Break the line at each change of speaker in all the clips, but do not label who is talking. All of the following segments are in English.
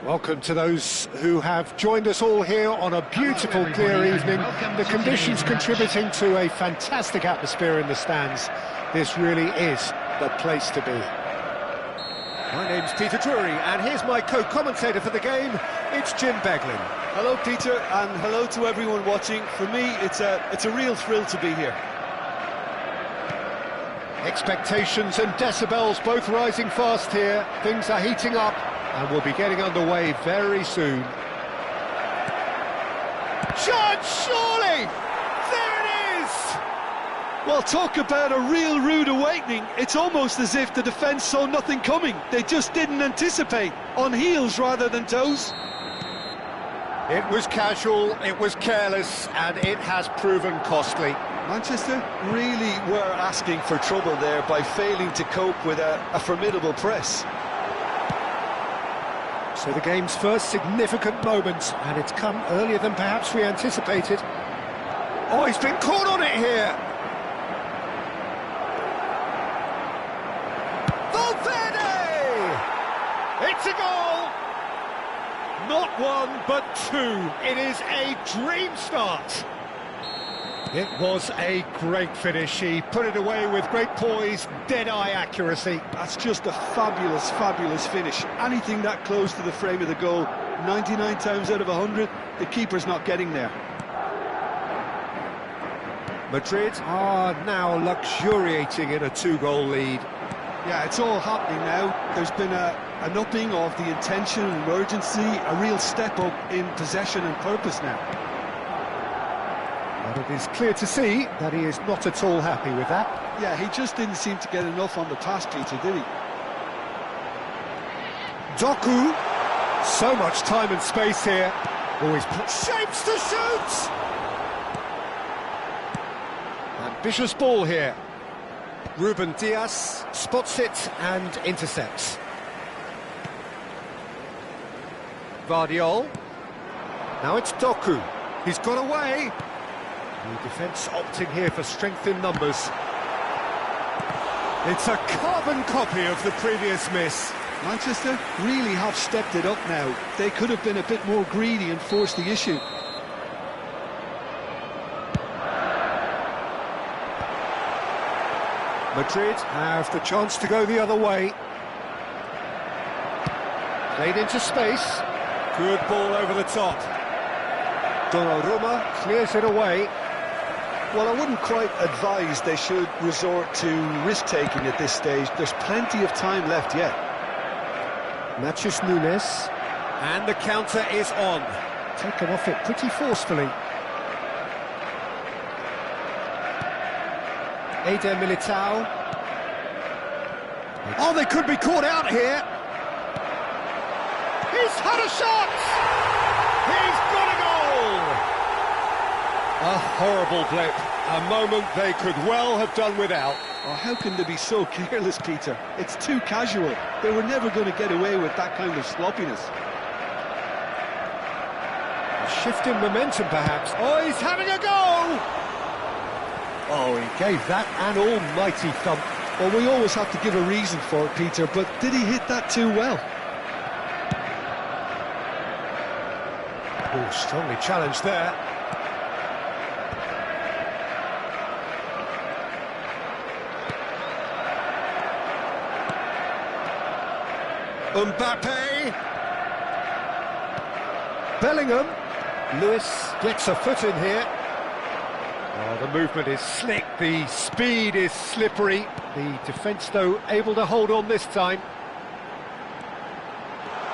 Welcome to those who have joined us all here on a beautiful, clear evening. The conditions contributing to a fantastic atmosphere in the stands. This really is the place to be. My name's Peter Drury, and here's my co-commentator for the game. It's Jim Beglin.
Hello, Peter, and hello to everyone watching. For me, it's a real thrill to be here.
Expectations and decibels both rising fast here. Things are heating up, and we'll be getting underway very soon. Shot, surely! There it is!
Well, talk about a real rude awakening. It's almost as if the defence saw nothing coming. They just didn't anticipate. On heels rather than toes.
It was casual, it was careless, and it has proven costly.
Manchester really were asking for trouble there by failing to cope with a formidable press.
So the game's first significant moment, and it's come earlier than perhaps we anticipated. Oh, he's been caught on it here! Valverde! It's a goal! Not one, but two. It is a dream start. It was a great finish. He put it away with great poise, dead-eye accuracy.
That's just a fabulous, fabulous finish. Anything that close to the frame of the goal, 99 times out of 100, the keeper's not getting there.
Madrid are now luxuriating in a two-goal lead.
Yeah, it's all happening now. There's been an upping of the intention and urgency, a real step up in possession and purpose now.
But it is clear to see that he is not at all happy with that.
Yeah, he just didn't seem to get enough on the pass, Peter, did he?
Doku, so much time and space here. Always put shapes to shoot! Ambitious ball here. Ruben Diaz spots it and intercepts. Vardiol. Now it's Doku. He's got away. The defence opting here for strength in numbers. It's a carbon copy of the previous miss.
Manchester really have stepped it up now. They could have been a bit more greedy and forced the issue.
Madrid have the chance to go the other way. Played into space. Good ball over the top. Donnarumma clears it away.
Well, I wouldn't quite advise they should resort to risk-taking at this stage. There's plenty of time left yet.
Matches Nunes. And the counter is on. Taken off it pretty forcefully. Eder Militao. Oh, they could be caught out here. He's had a shot! He's got a goal! A horrible blip. A moment they could well have done without.
Oh, how can they be so careless, Peter? It's too casual. They were never going to get away with that kind of sloppiness.
A shift in momentum, perhaps. Oh, he's having a go! Oh, he gave that an almighty thump.
Well, we always have to give a reason for it, Peter, but did he hit that too well?
Oh, strongly challenged there. Mbappe. Bellingham. Lewis gets a foot in here. Oh, the movement is slick, the speed is slippery. The defence, though, able to hold on this time.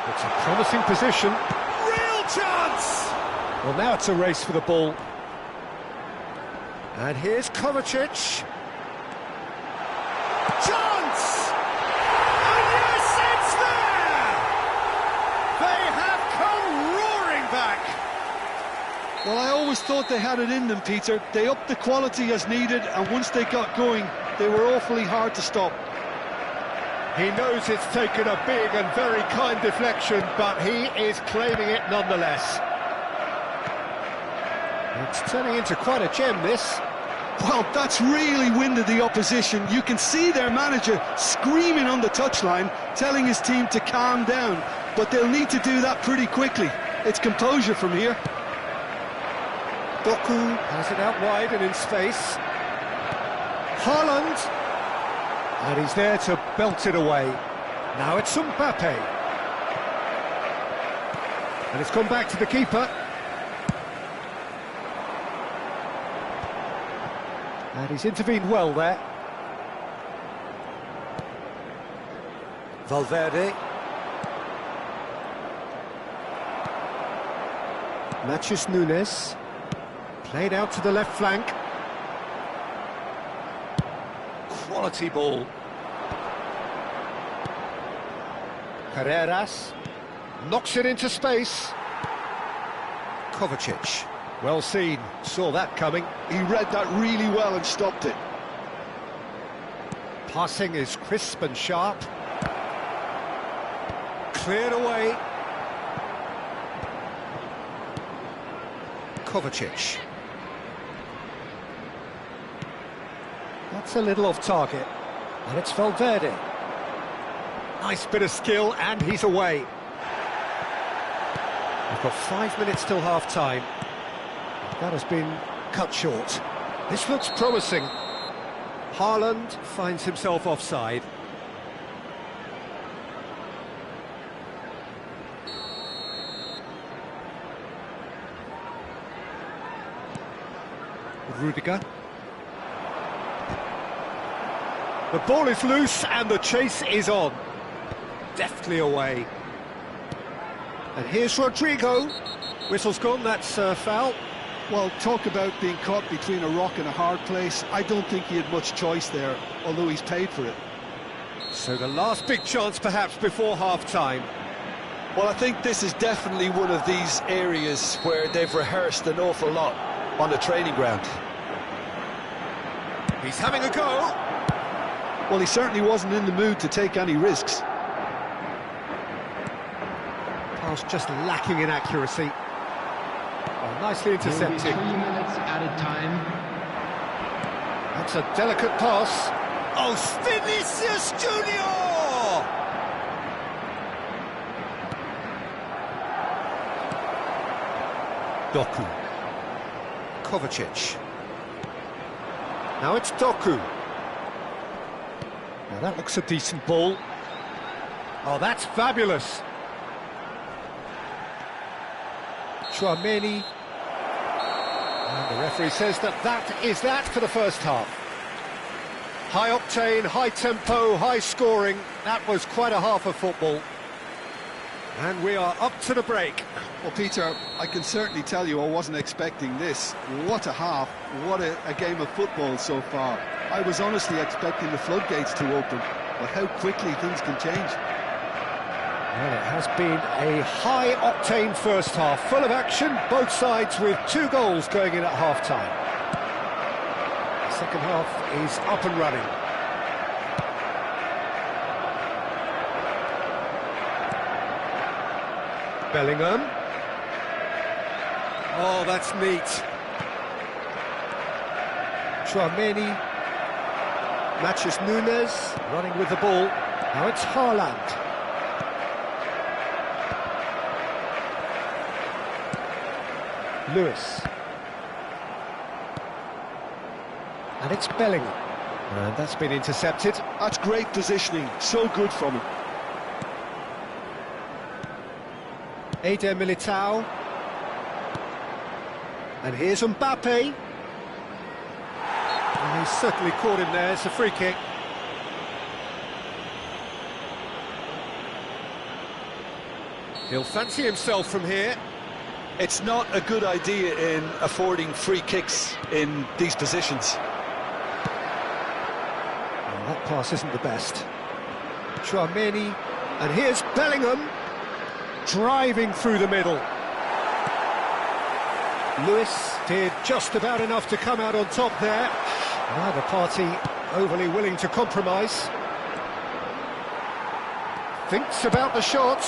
It's a promising position. Real chance! Well, now it's a race for the ball. And here's Kovacic. Chance! And yes, it's there! They have come roaring back.
Well, I always thought they had it in them, Peter. They upped the quality as needed, and once they got going, they were awfully hard to stop.
He knows it's taken a big and very kind deflection, but he is claiming it nonetheless. It's turning into quite a gem, this.
Well, that's really winded the opposition. You can see their manager screaming on the touchline, telling his team to calm down. but they'll need to do that pretty quickly. It's composure from here.
Doku has it out wide and in space. Haaland. And he's there to belt it away. Now it's Mbappe. And it's gone back to the keeper. And he's intervened well there. Valverde. Matches Nunes. Played out to the left flank. Quality ball. Carreras. Knocks it into space. Kovacic. Well seen. Saw that coming.
He read that really well and stopped it.
Passing is crisp and sharp. Cleared away. Kovacic. That's a little off target. And it's Valverde. Nice bit of skill, and he's away. We've got 5 minutes till half-time. That has been cut short. This looks promising. Haaland finds himself offside. Rudiger. The ball is loose and the chase is on. Deftly away. And here's Rodrigo. Whistle's gone, that's foul.
Well, talk about being caught between a rock and a hard place. I don't think he had much choice there, although he's paid for it.
So the last big chance perhaps before half-time.
Well, I think this is definitely one of these areas where they've rehearsed an awful lot on the training ground.
He's having a go.
Well, he certainly wasn't in the mood to take any risks.
Pass just lacking in accuracy. Well, nicely intercepted.
3 minutes at a time.
That's a delicate pass. Oh, Vinicius Junior! Doku. Kovacic. Now it's Doku. Now that looks a decent ball. Oh, that's fabulous. Chouameni. And the referee says that is that for the first half. High octane, high tempo, high scoring. That was quite a half of football. And we are up to the break.
Well, Peter, I can certainly tell you I wasn't expecting this. What a half, what a game of football so far. I was honestly expecting the floodgates to open, but how quickly things can change.
Well, it has been a high-octane first half, full of action, both sides with 2 goals going in at half-time. The second half is up and running. Bellingham. Oh, that's neat. Chouameni. Matches Nunes, running with the ball. Now it's Haaland. Lewis. And it's Bellingham. And that's been intercepted.
That's great positioning, so good from him.
Eder Militao. And here's Mbappe. And he's certainly caught him there. It's a free kick. He'll fancy himself from here.
It's not a good idea in affording free kicks in these positions.
Well, that pass isn't the best. Chouameni. And here's Bellingham. Driving through the middle. Lewis did just about enough to come out on top there. Neither party overly willing to compromise. Thinks about the shot.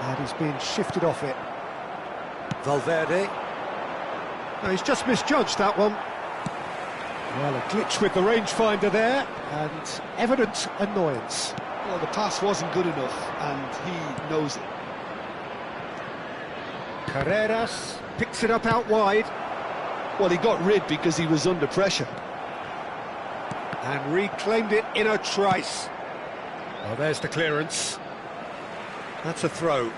And he's been shifted off it. Valverde. No, he's just misjudged that one. Well, a glitch with the rangefinder there, and evident annoyance.
Well, the pass wasn't good enough, and he knows it.
Carreras picks it up out wide.
Well, he got rid because he was under pressure.
And reclaimed it in a trice. Well, there's the clearance. That's a throw.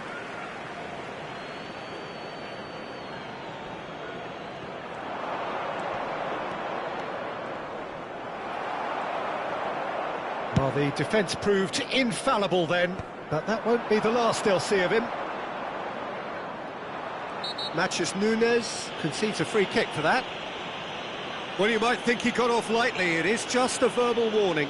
Well, the defence proved infallible then, but that won't be the last they'll see of him. Matches Nunes concedes a free kick for that. Well, you might think he got off lightly. It is just a verbal warning.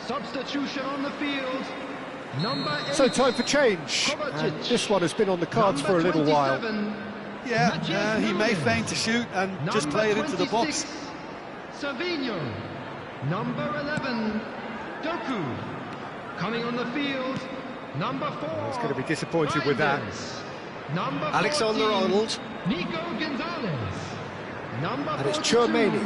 Substitution on the field. Number 8.
So time for change. And this one has been on the cards for a little while.
Yeah, he may feign to shoot and just play it into the box.
Savinho. Number 11. Doku. Coming on the field. Number 4.
He's going to be disappointed with that.
Number
Alexander-Arnold.
Nico Gonzalez. Number
And it's Chouameni.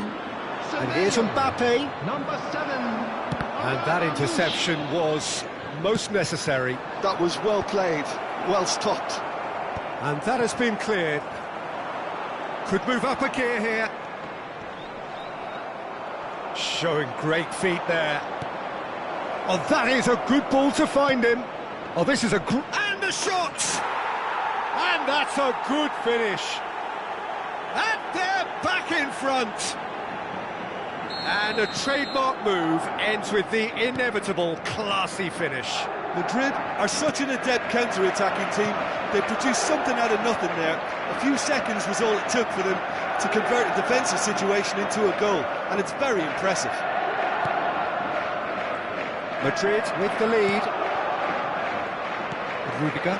And here's Mbappe.
Number 7.
And that interception was most necessary.
That was well played, well stopped.
And that has been cleared. Could move up a gear here. Showing great feet there. Oh, that is a good ball to find him. Oh, this is and a shot! And that's a good finish. And they're back in front. And a trademark move ends with the inevitable classy finish.
Madrid are such an adept counter-attacking team. They produced something out of nothing there. A few seconds was all it took for them to convert a defensive situation into a goal, and it's very impressive.
Madrid with the lead. Rudiger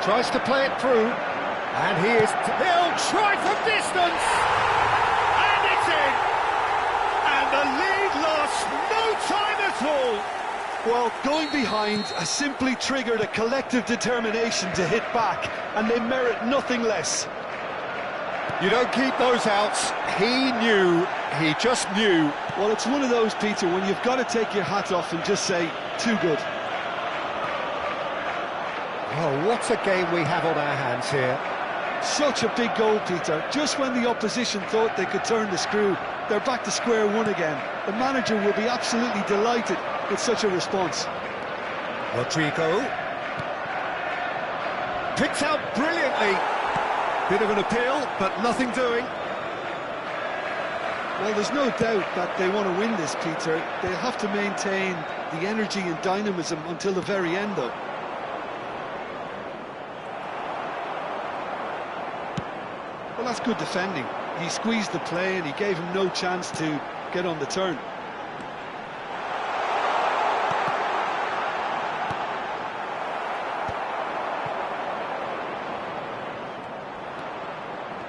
tries to play it through, and he'll try from distance. The lead lost no time at all.
Well, going behind has simply triggered a collective determination to hit back, and they merit nothing less.
You don't keep those outs. He knew, he just knew.
Well, it's one of those, Peter, when you've got to take your hat off and just say, too good.
Oh, what a game we have on our hands here.
Such a big goal, Peter. Just when the opposition thought they could turn the screw, they're back to square one again. The manager will be absolutely delighted with such a response.
Rodrigo picks out brilliantly. Bit of an appeal, but nothing doing.
Well, there's no doubt that they want to win this, Peter. They'll have to maintain the energy and dynamism until the very end, though. Well, that's good defending. He squeezed the play and he gave him no chance to get on the turn.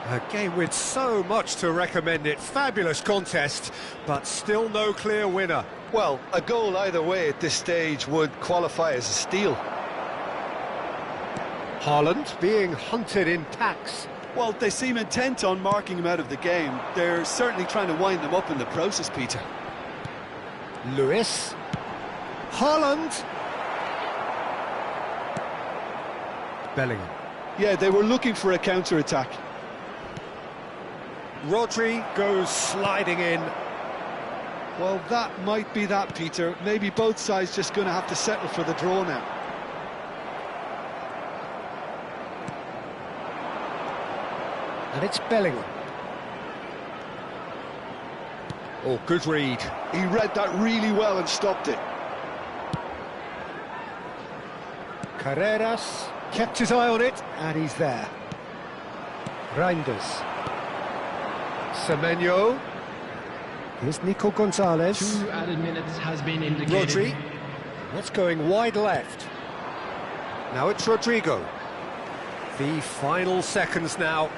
A game with so much to recommend it. Fabulous contest, but still no clear winner.
Well, a goal either way at this stage would qualify as a steal.
Haaland being hunted in packs.
Well, they seem intent on marking him out of the game. They're certainly trying to wind them up in the process, Peter.
Lewis. Haaland. Bellingham.
Yeah, they were looking for a counter-attack.
Rodri goes sliding in.
Well, that might be that, Peter. Maybe both sides just going to have to settle for the draw now.
And it's Bellingham. Oh, good read.
He read that really well and stopped it.
Carreras. Kept his eye on it, and he's there. Reinders. Semenyo. Here's Nico Gonzalez.
2 added minutes has been indicated.
Rodri. That's going wide left. Now it's Rodrigo. The final seconds now.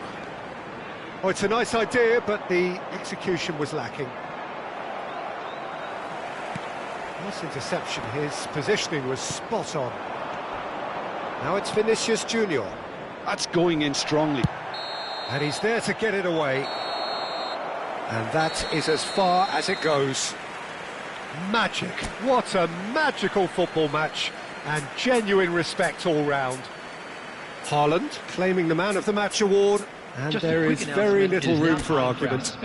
Oh, it's a nice idea, but the execution was lacking. Nice interception. His positioning was spot on. Now it's Vinicius Junior.
That's going in strongly.
And he's there to get it away. And that is as far as it goes. Magic. What a magical football match. And genuine respect all round. Haaland claiming the Man of the Match award. And there is very little room for argument.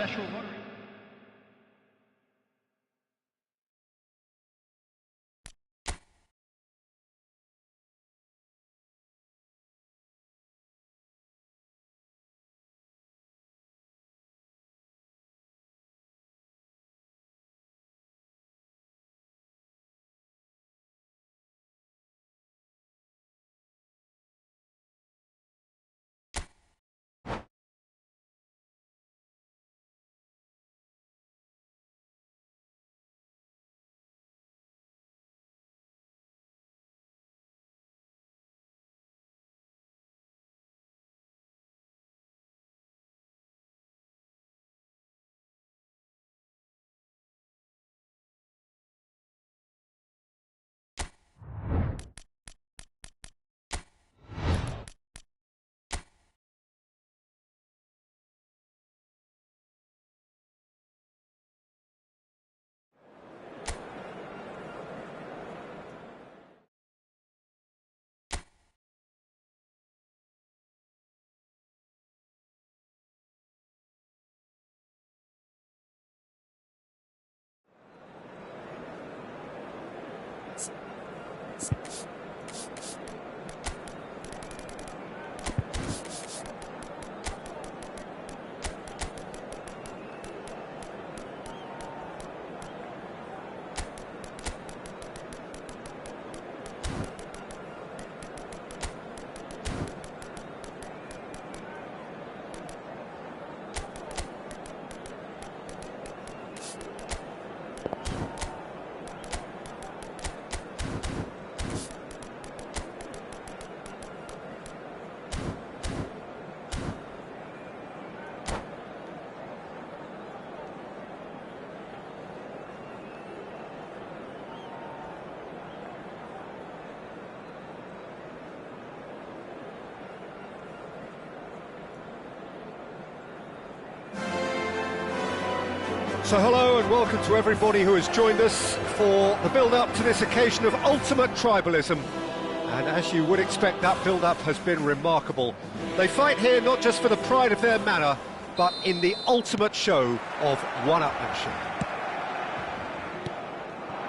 So hello and welcome to everybody who has joined us for the build-up to this occasion of ultimate tribalism. And as you would expect, that build-up has been remarkable. They fight here not just for the pride of their manor, but in the ultimate show of one-upmanship.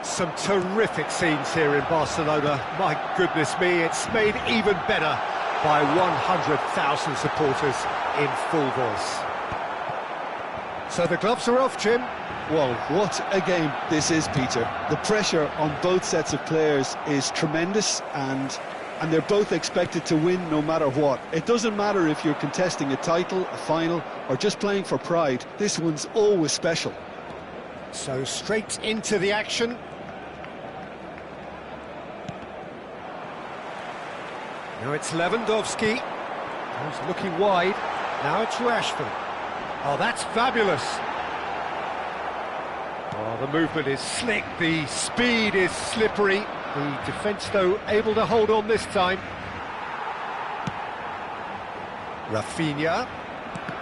Some terrific scenes here in Barcelona. My goodness me, it's made even better by 100,000 supporters in full voice. So the gloves are off, Jim.
Well, what a game this is, Peter. The pressure on both sets of players is tremendous, and they're both expected to win no matter what. It doesn't matter if you're contesting a title, a final, or just playing for pride. This one's always special.
So straight into the action. Now it's Lewandowski. He's looking wide. Now it's Rashford. Oh, that's fabulous. Oh, the movement is slick, the speed is slippery. The defence, though, able to hold on this time. Rafinha.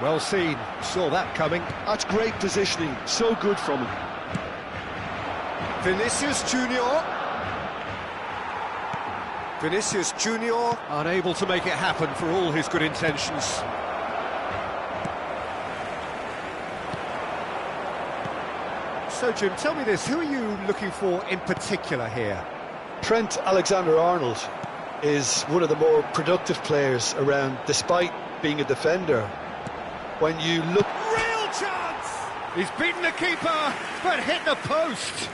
Well seen, saw that coming.
That's great positioning, so good from him.
Vinicius Junior. Vinicius Junior unable to make it happen for all his good intentions. So, Jim, tell me this, who are you looking for in particular here?
Trent Alexander-Arnold is one of the more productive players around, despite being a defender. When you look...
Real chance! He's beaten the keeper, but hit the post!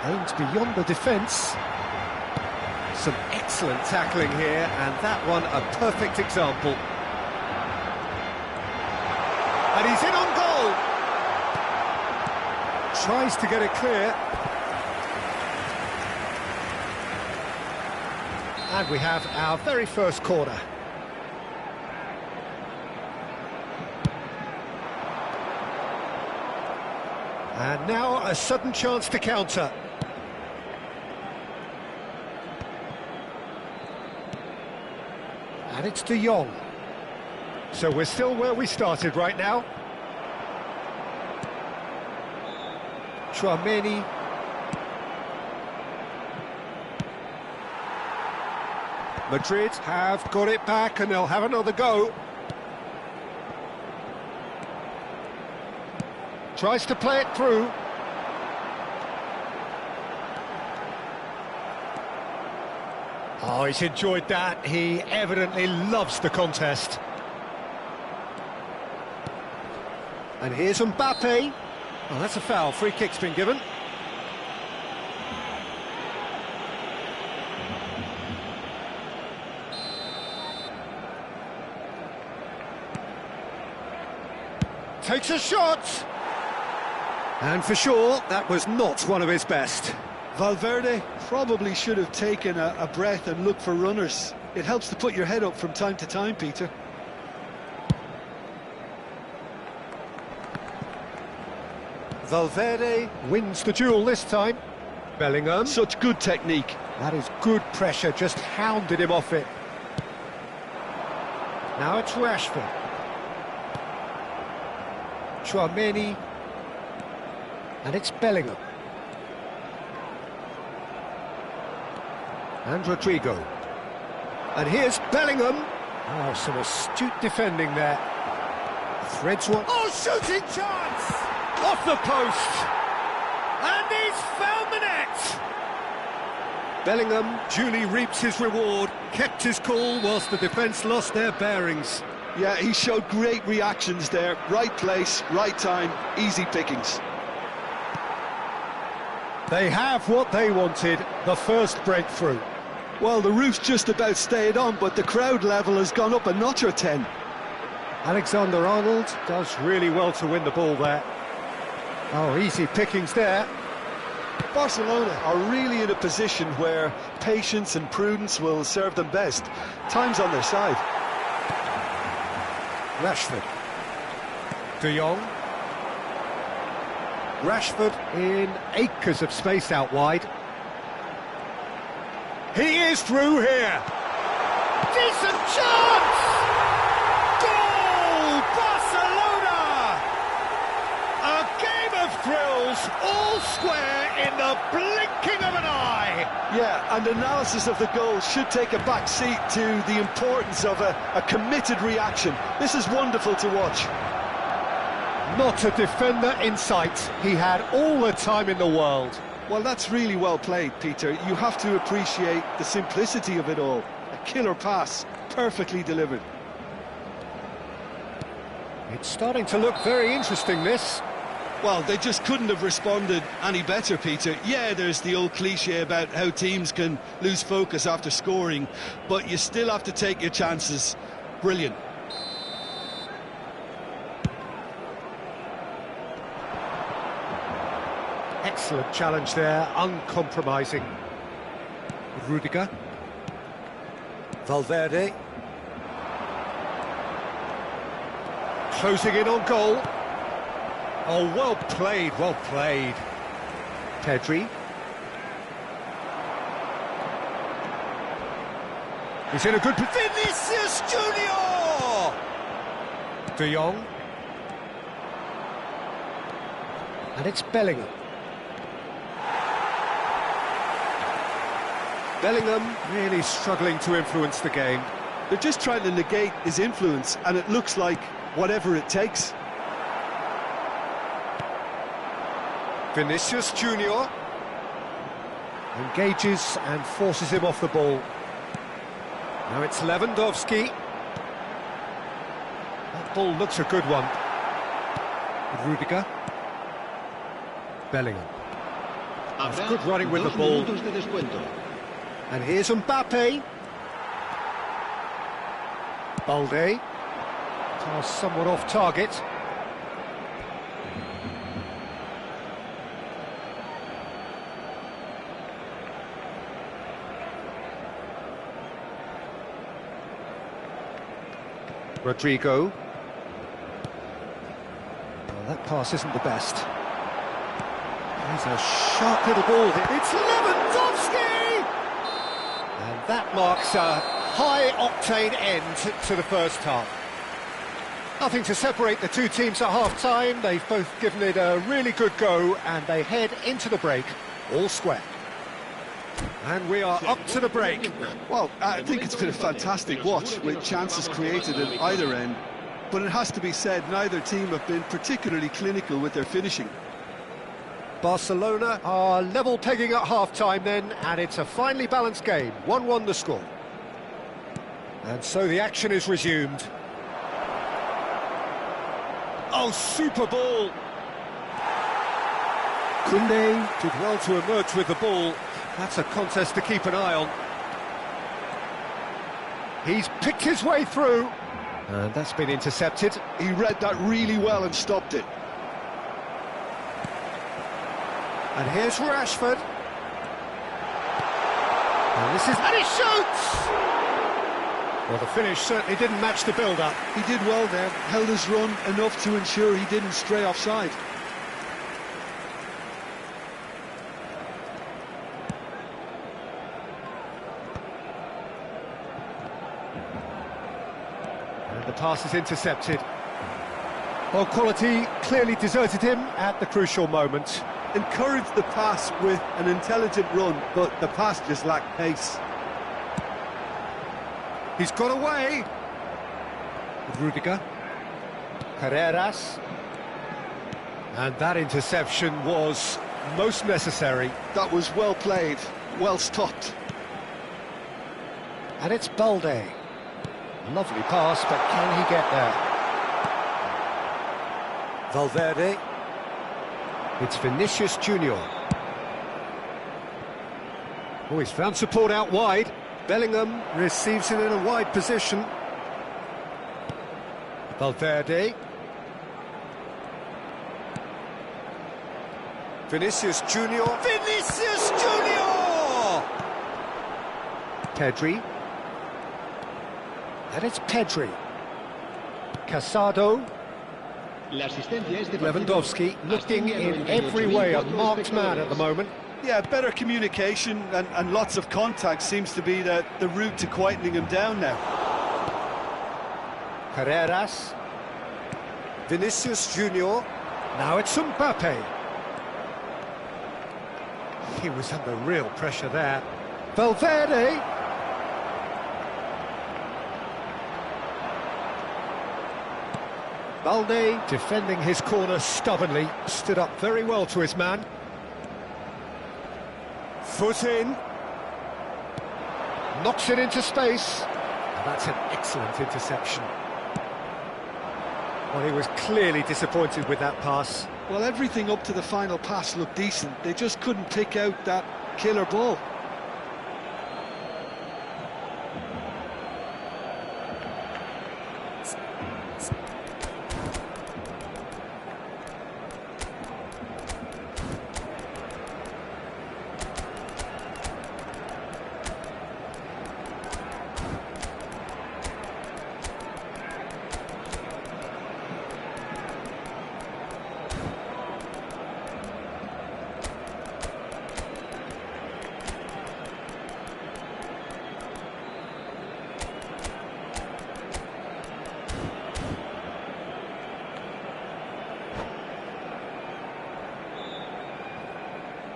Aimed beyond the defence.
Some excellent tackling here, and that one a perfect example. And he's in on goal!
Tries to get it clear. And we have our very first corner. And now a sudden chance to counter. And it's De Jong. So we're still where we started right now. Tchouaméni. Madrid have got it back and they'll have another go. Tries to play it through. Oh, he's enjoyed that. He evidently loves the contest. And here's Mbappe. Oh, that's a foul. Free kick's been given. Takes a shot. And for sure, that was not one of his best.
Valverde probably should have taken a breath and looked for runners. It helps to put your head up from time to time, Peter.
Valverde wins the duel this time. Bellingham.
Such good technique.
That is good pressure, just hounded him off it. Now it's Rashford. Tchouaméni. And it's Bellingham. And Rodrigo. And here's Bellingham. Oh, some astute defending there. Threads one. Oh, shooting chance! Off the post. And he's found the net. Bellingham duly reaps his reward. Kept his cool whilst the defence lost their bearings.
Yeah, he showed great reactions there. Right place, right time, easy pickings.
They have what they wanted, the first breakthrough.
Well, the roof's just about stayed on, but the crowd level has gone up a notch or 10.
Alexander-Arnold does really well to win the ball there. Oh, easy pickings there.
Barcelona are really in a position where patience and prudence will serve them best. Time's on their side.
Rashford. De Jong. Rashford in acres of space out wide. He is through here. Decent chance! Goal! Barcelona! A game of thrills, all square in the blinking of an eye.
Yeah, and analysis of the goal should take a back seat to the importance of a committed reaction. This is wonderful to watch.
Not a defender in sight. He had all the time in the world.
Well, that's really well played, Peter. You have to appreciate the simplicity of it all. A killer pass, perfectly delivered.
It's starting to look very interesting, this.
Well, they just couldn't have responded any better, Peter. Yeah, there's the old cliche about how teams can lose focus after scoring, but you still have to take your chances. Brilliant.
Excellent challenge there, uncompromising. Rudiger. Valverde. Closing in on goal. Oh, well played, well played. Pedri. He's in a good position.
Vinicius Junior!
De Jong. And it's Bellingham. Bellingham really struggling to influence the game.
They're just trying to negate his influence, and it looks like whatever it takes.
Vinicius Junior engages and forces him off the ball. Now it's Lewandowski. That ball looks a good one. Rudiger. Bellingham.
Habrá
Good running with the
2
ball.
minutos de descuento.
And here's Mbappe. Balde. Pass somewhat off target. Rodrigo. Well, that pass isn't the best. Here's a sharp little ball. It's Lewandowski! And that marks a high-octane end to the first half. Nothing to separate the two teams at half-time. They've both given it a really good go, and they head into the break all square. And we are up to the break.
Well, I think it's been a fantastic watch with chances created at either end. But it has to be said, neither team have been particularly clinical with their finishing.
Barcelona are level pegging at half-time then, and it's a finely balanced game. 1-1 the score. And so the action is resumed. Oh, super ball! Koundé did well to emerge with the ball. That's a contest to keep an eye on. He's picked his way through. And that's been intercepted.
He read that really well and stopped it.
And here's Rashford. And he shoots! Well, the finish certainly didn't match the build-up.
He did well there, held his run enough to ensure he didn't stray offside.
And the pass is intercepted. Well, quality clearly deserted him at the crucial moment.
Encouraged the pass with an intelligent run, but the pass just lacked pace.
He's got away. Rudiger. Carreras. And that interception was most necessary.
That was well played, well stopped.
And it's Balde. Lovely pass, but can he get there? Valverde. It's Vinicius Junior. Oh, he's found support out wide. Bellingham receives it in a wide position. Valverde. Vinicius Junior. Vinicius Junior! Pedri. And it's Pedri. Casado.
La asistencia es de
Lewandowski looking in every way a marked man at the moment.
Yeah, better communication and lots of contact seems to be the route to quietening him down now.
Carreras. Vinicius Junior. Now it's Mbappe. He was under real pressure there. Valverde. Balde defending his corner stubbornly, stood up very well to his man. Foot in. Knocks it into space. And that's an excellent interception. Well, he was clearly disappointed with that pass.
Well, everything up to the final pass looked decent. They just couldn't pick out that killer ball.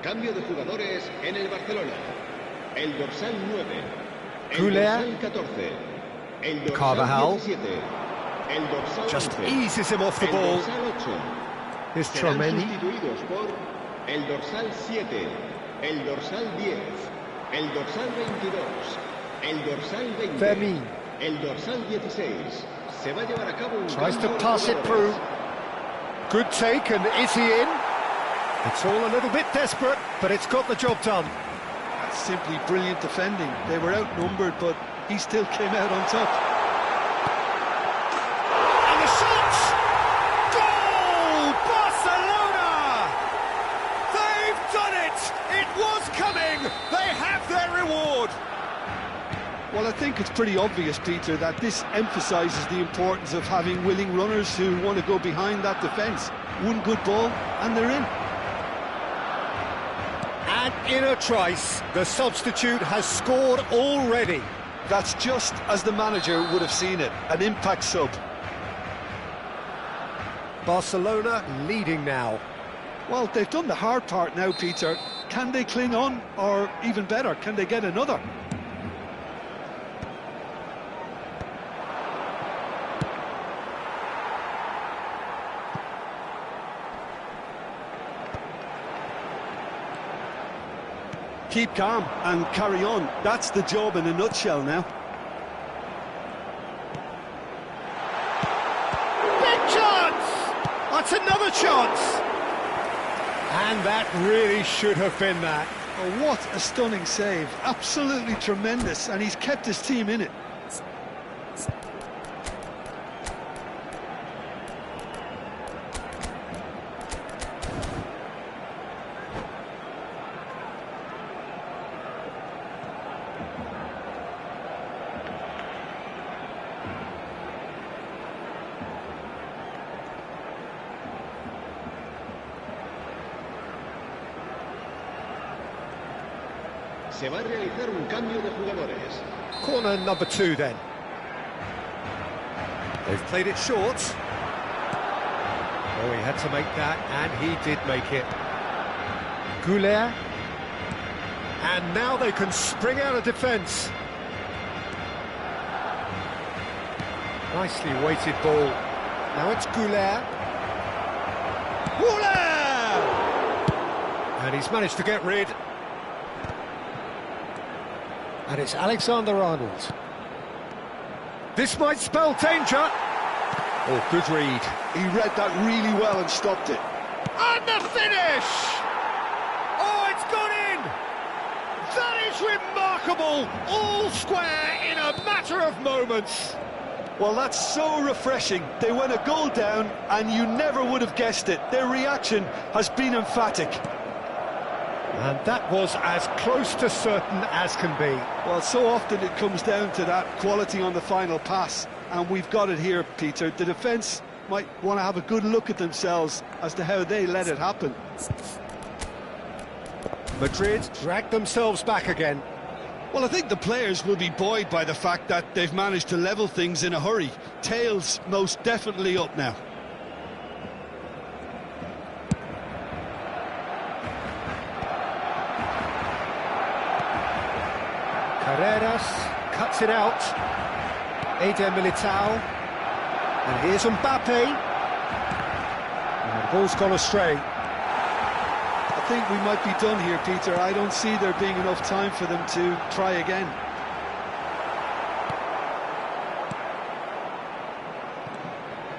Cambio de jugadores en el Barcelona. El dorsal 9. El
Güler.
dorsal 14. El dorsal
Carvajal.
17. El dorsal
Just
11.
eases him off the
El
ball.
dorsal 8.
Here's
Serán
Tchouaméni.
sustituidos por el dorsal 7. El dorsal 10. El dorsal 22. El dorsal 20.
Fermin.
El dorsal 16. Se va a llevar a cabo un
Tries to
cambio de
pass it
jugadores.
through. Good take, and is he in? It's all a little bit desperate, but it's got the job done.
That's simply brilliant defending. They were outnumbered, but he still came out on top.
And the shot! Goal! Barcelona! They've done it! It was coming! They have their reward!
Well, I think it's pretty obvious, Peter, that this emphasises the importance of having willing runners who want to go behind that defence. One good ball, and they're in.
And in a trice, the substitute has scored already.
That's just as the manager would have seen it, an impact sub.
Barcelona leading now.
Well, they've done the hard part now, Peter. Can they cling on, or even better, can they get another? Keep calm and carry on. That's the job in a nutshell now.
Big chance! That's another chance! And that really should have been that.
Oh, what a stunning save. Absolutely tremendous, and he's kept his team in it.
Se va a realizar un cambio de jugadores.
Corner number 2 then.
They've played it short. Oh, he had to make that, and he did make it.
Goulet. And now they can spring out of defence. Nicely weighted ball. Now it's Goulet.
Goulet!
And he's managed to get rid. And it's Alexander-Arnold. This might spell danger. Oh, good read.
He read that really well and stopped it.
And the finish! Oh, it's gone in! That is remarkable! All square in a matter of moments.
Well, that's so refreshing. They went a goal down, and you never would have guessed it. Their reaction has been emphatic.
And that was as close to certain as can be.
Well, so often it comes down to that quality on the final pass, and we've got it here, Peter. The defence might want to have a good look at themselves as to how they let it happen.
Madrid dragged themselves back again.
Well, I think the players will be buoyed by the fact that they've managed to level things in a hurry. Tails most definitely up now.
Carreras cuts it out. Eder Militao. And here's Mbappe. And the ball's gone astray.
I think we might be done here, Peter. I don't see there being enough time for them to try again.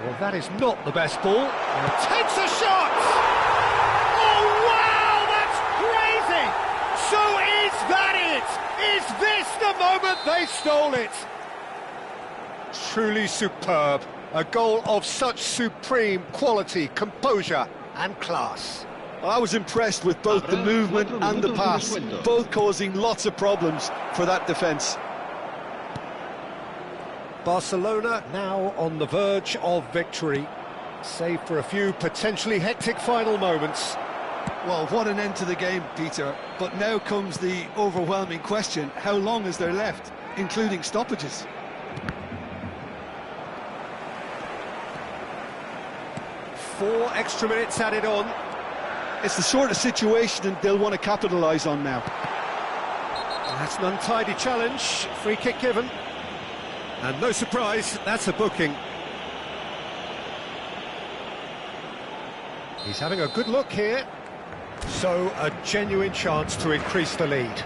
Well, that is not the best ball. And takes a shot! Oh, wow, that's crazy! So is that it? Is this the moment they stole it? Truly superb. A goal of such supreme quality, composure and class.
Well, I was impressed with both the movement and the pass, both causing lots of problems for that defence.
Barcelona now on the verge of victory, save for a few potentially hectic final moments.
Well, what an end to the game, Peter. But now comes the overwhelming question: how long is there left, including stoppages?
Four extra minutes added on.
It's the sort of situation they'll want to capitalise on now.
That's an untidy challenge. Free kick given. And no surprise, that's a booking. He's having a good look here. So, a genuine chance to increase the lead.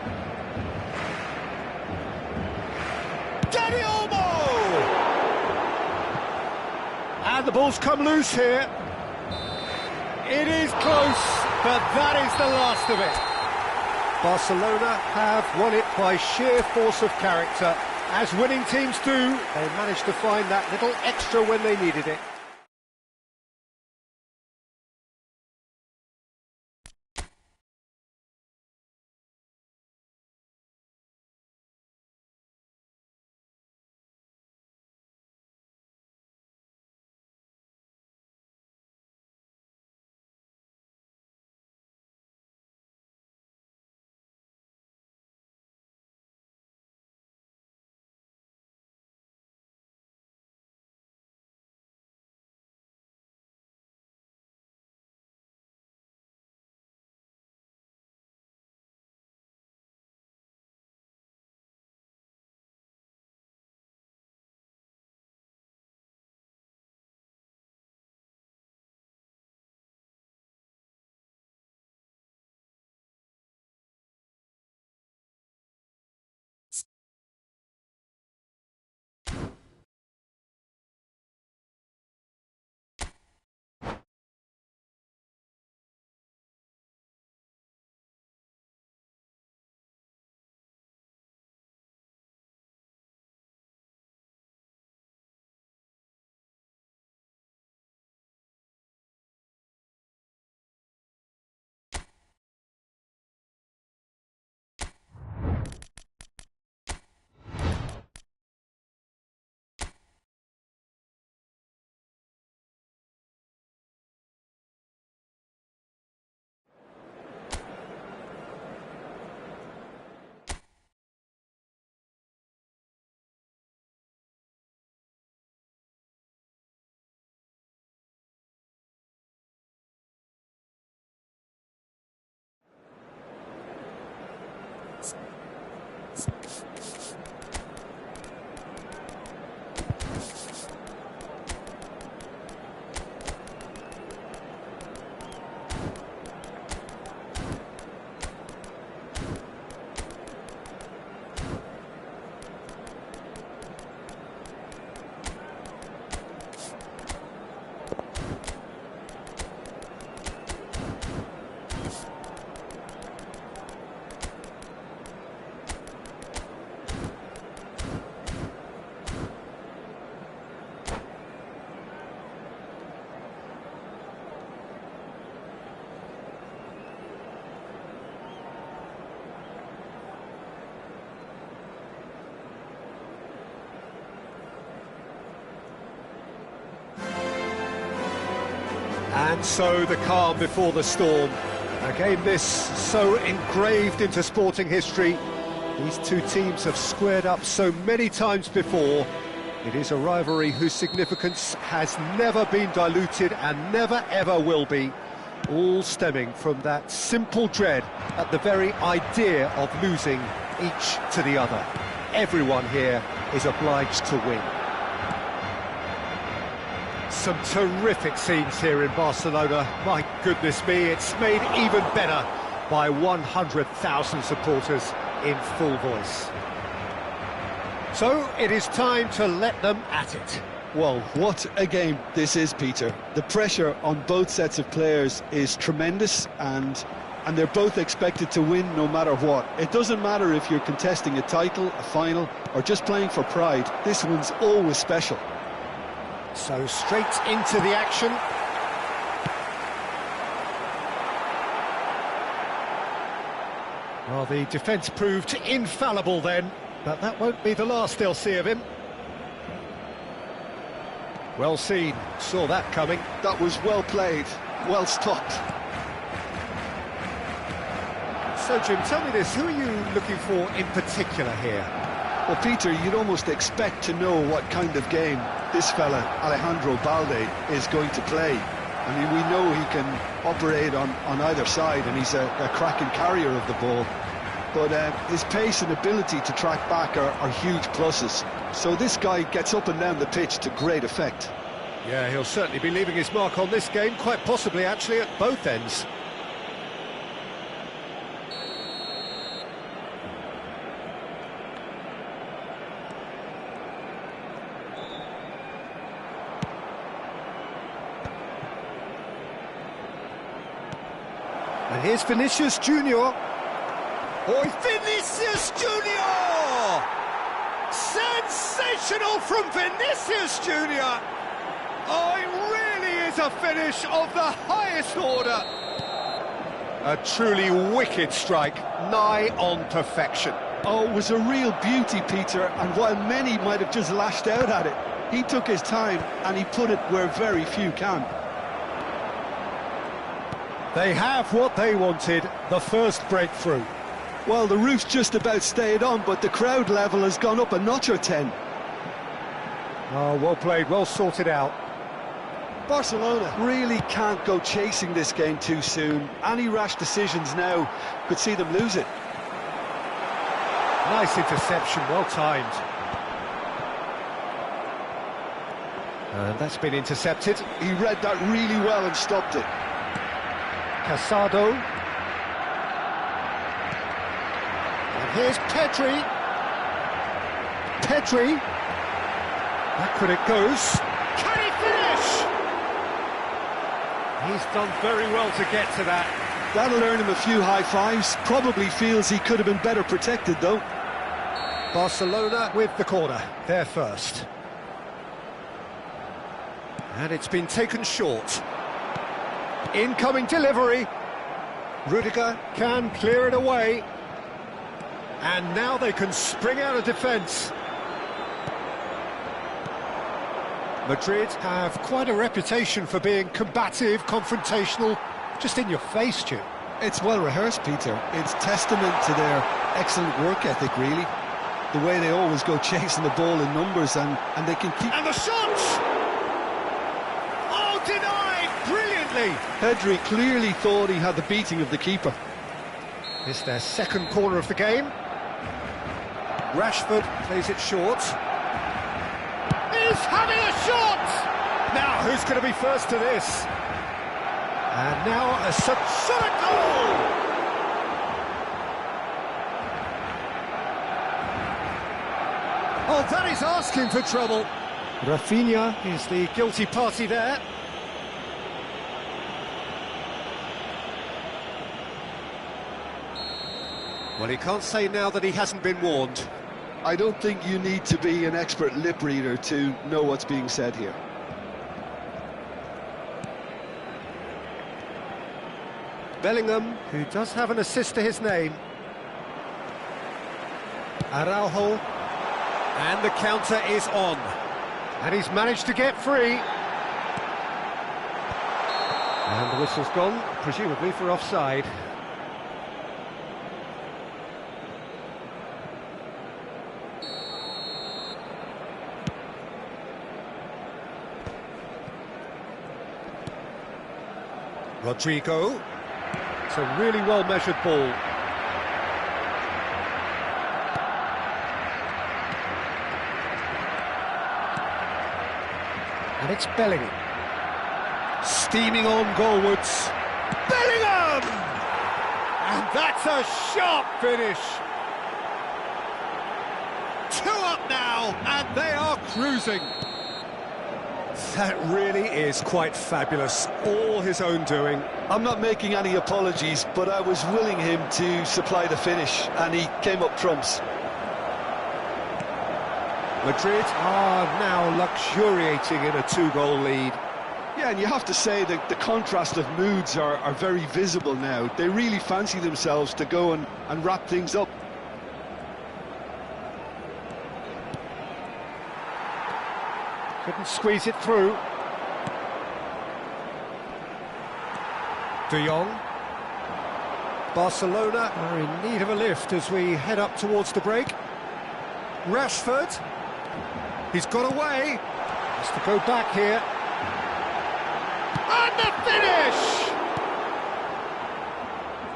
Dani Olmo! And the ball's come loose here. It is close. but that is the last of it. Barcelona have won it by sheer force of character. As winning teams do, they managed to find that little extra when they needed it. And so the calm before the storm. A game this so engraved into sporting history. These two teams have squared up so many times before. It is a rivalry whose significance has never been diluted and never ever will be. All stemming from that simple dread at the very idea of losing each to the other. Everyone here is obliged to win. Some terrific scenes here in Barcelona. My goodness me, it's made even better by 100,000 supporters in full voice. So it is time to let them at it.
Well, what a game this is, Peter. The pressure on both sets of players is tremendous, and they're both expected to win no matter what. It doesn't matter if you're contesting a title, a final, or just playing for pride. This one's always special.
So straight into the action. Well, the defence proved infallible then, but that won't be the last they'll see of him. Well seen, saw that coming.
That was well played, well stopped.
So Jim, tell me this, who are you looking for in particular here?
Well, Peter, you'd almost expect to know what kind of game this fella, Alejandro Balde, is going to play. I mean, we know he can operate on either side, and he's a cracking carrier of the ball. But his pace and ability to track back are huge pluses. So this guy gets up and down the pitch to great effect.
Yeah, he'll certainly be leaving his mark on this game, quite possibly actually at both ends. And here's Vinicius Junior.
Oh, Vinicius Junior! Sensational from Vinicius Junior! Oh, it really is a finish of the highest order.
A truly wicked strike, nigh on perfection.
Oh, it was a real beauty, Peter, and while many might have just lashed out at it, he took his time and he put it where very few can.
They have what they wanted, the first breakthrough.
Well, the roof's just about stayed on, but the crowd level has gone up a notch or 10.
Oh, well played, well sorted out.
Barcelona really can't go chasing this game too soon. Any rash decisions now could see them lose it.
Nice interception, well timed. And that's been intercepted.
He read that really well and stopped it.
Casado. And here's Pedri. Pedri. Back it goes.
Can he finish?
He's done very well to get to that.
That'll earn him a few high fives. Probably feels he could have been better protected, though.
Barcelona with the corner, they're first. And it's been taken short. Incoming delivery. Rudiger can clear it away. And now they can spring out of defence. Madrid have quite a reputation for being combative, confrontational, just in your face, Stu.
It's well rehearsed, Peter. It's testament to their excellent work ethic, really. The way they always go chasing the ball in numbers and they can keep...
And the shot! Oh, denied brilliantly!
Pedri clearly thought he had the beating of the keeper.
It's their second corner of the game. Rashford plays it short.
He's having a shot!
Now, who's going to be first to this? And now a
Shot at goal!
Oh, that is asking for trouble. Rafinha is the guilty party there. Well, he can't say now that he hasn't been warned.
I don't think you need to be an expert lip reader to know what's being said here.
Bellingham, who does have an assist to his name. Araujo. And the counter is on. And he's managed to get free. And the whistle's gone, presumably for offside. Rodrigo. It's a really well-measured ball. And it's Bellingham. Steaming on goalwards.
Bellingham! And that's a sharp finish. 2 up now, and they are cruising.
That really is quite fabulous. All his own doing.
I'm not making any apologies, but I was willing him to supply the finish, and he came up trumps.
Madrid are now luxuriating in a 2-goal lead.
Yeah, and you have to say that the contrast of moods are very visible now. They really fancy themselves to go and wrap things up.
Couldn't squeeze it through. De Jong. Barcelona are in need of a lift as we head up towards the break. Rashford. He's got away. Has to go back here.
And the finish!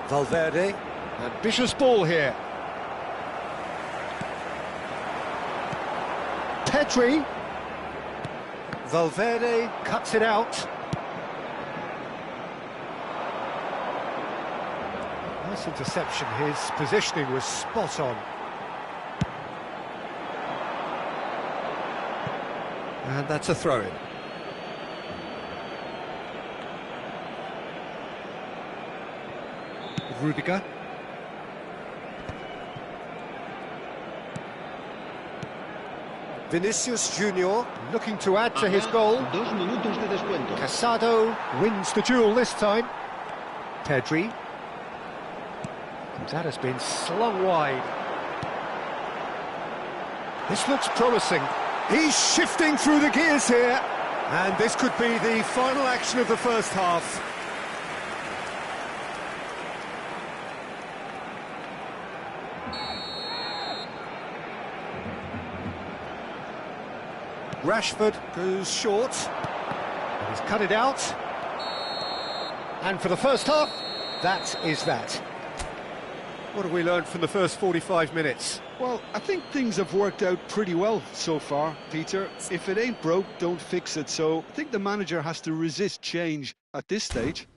Valverde. Ambitious ball here. Pedri. Valverde cuts it out. Nice interception. His positioning was spot on. And that's a throw-in. Rudiger. Vinicius Junior looking to add to his goal.
2 minutos de descuento.
Casado wins the duel this time. Pedri. That has been slung wide. This looks promising. He's shifting through the gears here. And this could be the final action of the first half. Rashford goes short. And he's cut it out. And for the first half, that is that. What have we learned from the first 45 minutes?
Well, I think things have worked out pretty well so far, Peter. If it ain't broke, don't fix it. So I think the manager has to resist change at this stage.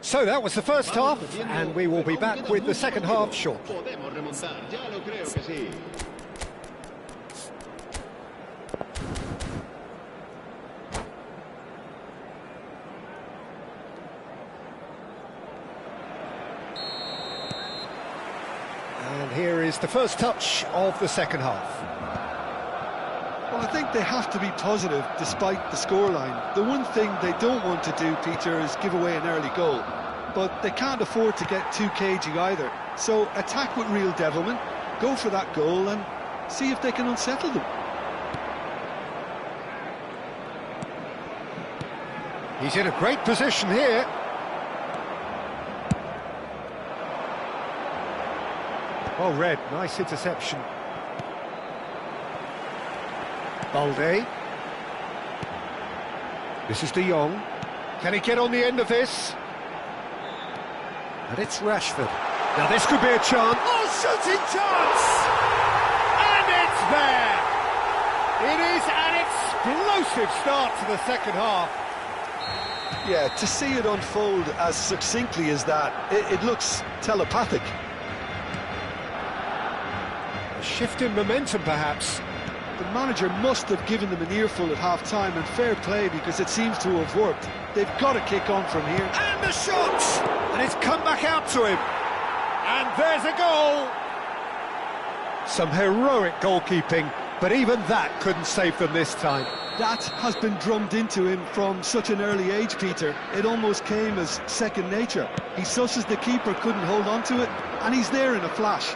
So that was the first half, and we will be back with the second half shortly.
Podemos remontar, ya lo creo que sí.
And here is the first touch of the second half.
Well, I think they have to be positive despite the scoreline. The one thing they don't want to do, Peter, is give away an early goal. But they can't afford to get too cagey either. So attack with real devilment, go for that goal and see if they can unsettle them.
He's in a great position here. Oh, Red, nice interception. Balde. This is De Jong. Can he get on the end of this? And it's Rashford. Now this could be a chance. Oh, shooting chance! And it's there! It is an explosive start to the second half.
Yeah, to see it unfold as succinctly as that, it looks telepathic.
A shift in momentum, perhaps.
The manager must have given them an earful at half-time, and fair play because it seems to have worked. They've got to kick on from here.
And the shot! And it's come back out to him. And there's a goal! Some heroic goalkeeping, but even that couldn't save them this time.
That has been drummed into him from such an early age, Peter. It almost came as second nature. He susses the keeper couldn't hold on to it, and he's there in a flash.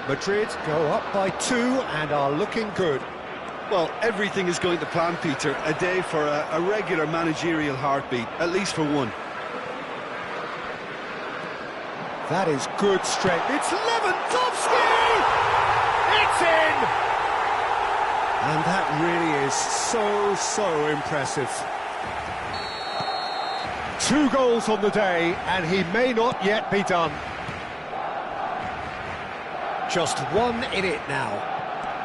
Madrid go up by 2 and are looking good.
Well, everything is going to plan, Peter. A day for a regular managerial heartbeat, at least for one.
That is good strength. It's Lewandowski! It's in! And that really is so impressive. 2 goals on the day, and he may not yet be done. Just 1 in it now.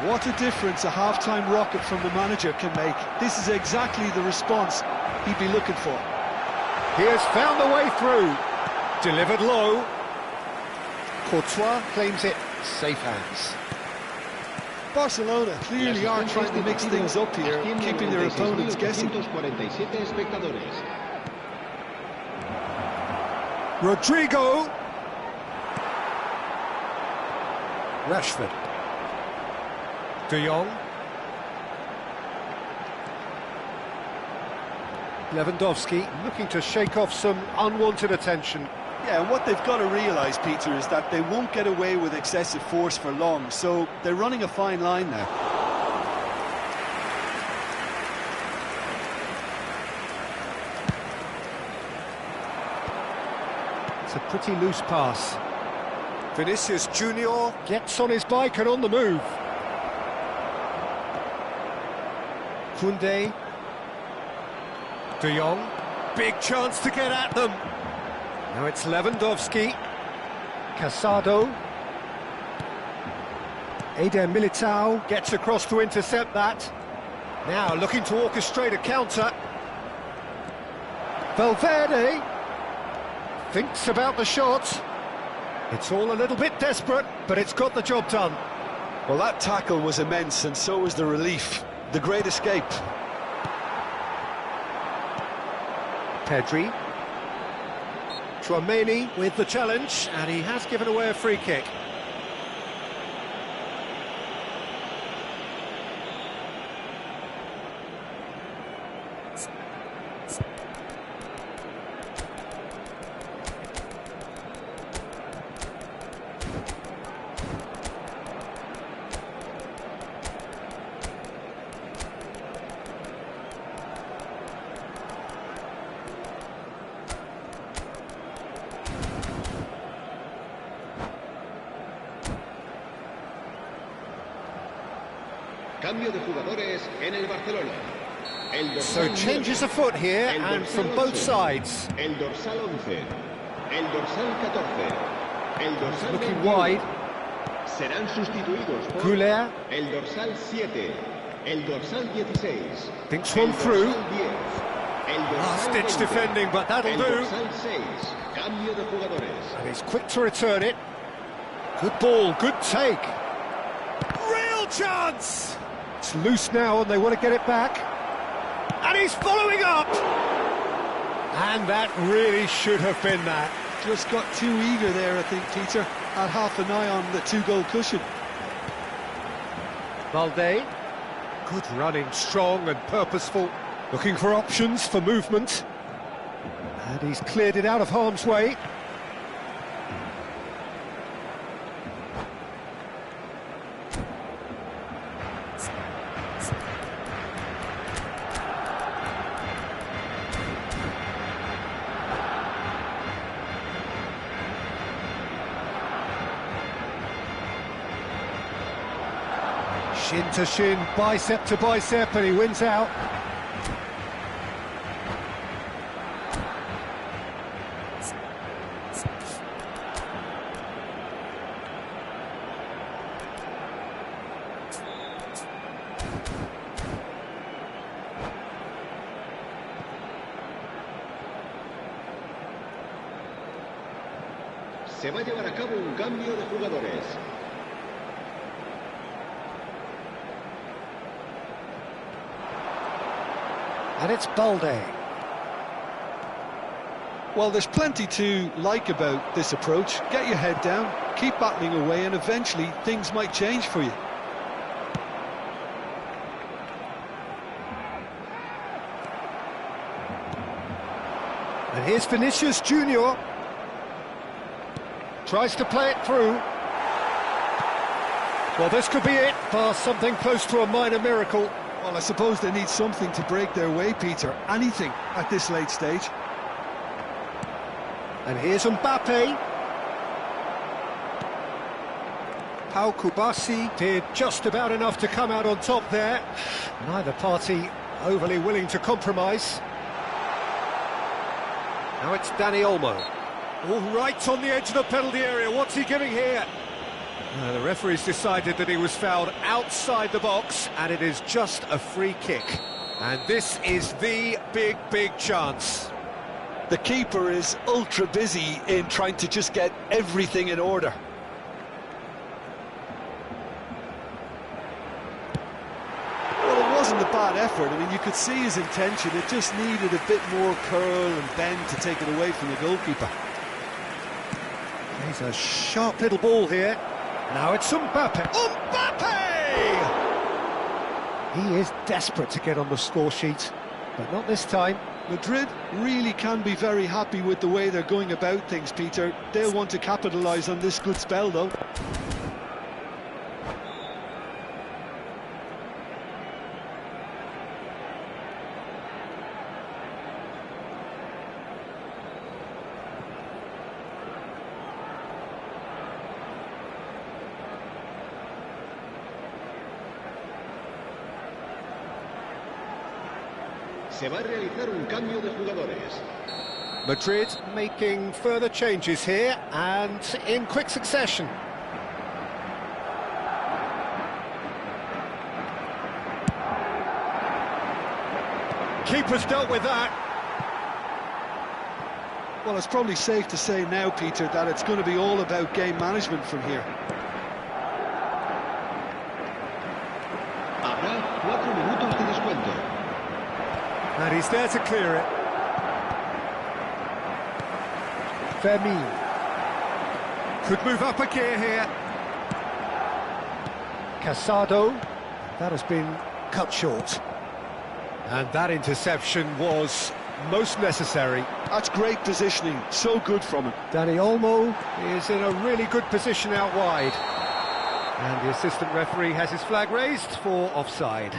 What a difference a half-time rocket from the manager can make. This is exactly the response he'd be looking for.
He has found a way through. Delivered low. Courtois claims it. Safe hands.
Barcelona clearly are trying to mix things up here, keeping their opponents guessing.
Rodrigo. Rashford. De Jong. Lewandowski looking to shake off some unwanted attention.
Yeah, and what they've got to realise, Peter, is that they won't get away with excessive force for long, so they're running a fine line now.
It's a pretty loose pass. Vinicius Junior gets on his bike and on the move. Koundé. De Jong. Big chance to get at them. Now it's Lewandowski. Casado. Eder Militao gets across to intercept that. Now looking to orchestrate a counter. Valverde thinks about the shot. It's all a little bit desperate, but it's got the job done.
Well, that tackle was immense, and so was the relief. The great escape.
Pedri. Tchouaméni with the challenge, and he has given away a free kick.
Cambio de jugadores en el Barcelona.
So changes afoot here, and from both sides.
El dorsal 11, el dorsal 14, el dorsal
Looking
21.
wide.
Serán sustituidos por
Goulet.
el dorsal 7, el dorsal 16.
Thinks
el
one through.
dorsal 10, el dorsal
Last-ditch
20,
defending, but that'll
el
do.
dorsal 6. Cambio de jugadores.
And he's quick to return it. Good ball, good take.
Real chance!
It's loose now, and they want to get it back.
And he's following up!
And that really should have been that.
Just got too eager there, I think, Peter. Had half an eye on the two-goal cushion.
Valde. Good running, strong and purposeful. Looking for options for movement. And he's cleared it out of harm's way. Shin to shin, bicep to bicep, and he wins out.
Se va a llevar a cabo un cambio de jugadores.
And it's Balde.
Well, there's plenty to like about this approach. Get your head down, keep battling away, and eventually things might change for you.
And here's Vinicius Junior. Tries to play it through. Well, this could be it for something close to a minor miracle.
Well, I suppose they need something to break their way, Peter. Anything at this late stage.
And here's Mbappe. Pau Kubasi did just about enough to come out on top there. Neither party overly willing to compromise. Now it's Dani Olmo. All right on the edge of the penalty area. What's he giving here? The referee's decided that he was fouled outside the box, and it is just a free kick. And this is the big chance.
The keeper is ultra busy in trying to just get everything in order. Well, it wasn't a bad effort. I mean, you could see his intention. It just needed a bit more curl and bend to take it away from the goalkeeper.
He's a sharp little ball here. Now it's Mbappe.
Mbappe!
He is desperate to get on the score sheet, but not this time.
Madrid really can be very happy with the way they're going about things, Peter. They'll want to capitalise on this good spell, though.
Se va a realizar un cambio de jugadores.
Madrid making further changes here, and in quick succession. Keeper's dealt with that.
Well, it's probably safe to say now, Peter, that it's going to be all about game management from here.
Habrá 4 minutos de descuento.
And he's there to clear it. Fermin.
Could move up a gear here.
Casado. That has been cut short.
And that interception was most necessary.
That's great positioning, so good from him.
Dani Olmo.
Is in a really good position out wide. And the assistant referee has his flag raised for offside.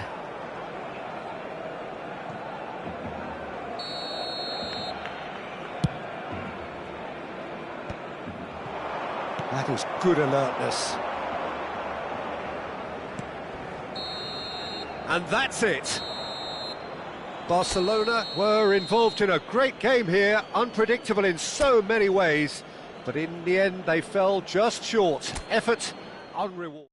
That is good alertness.
And that's it. Barcelona were involved in a great game here, unpredictable in so many ways, but in the end they fell just short. Effort unrewarded.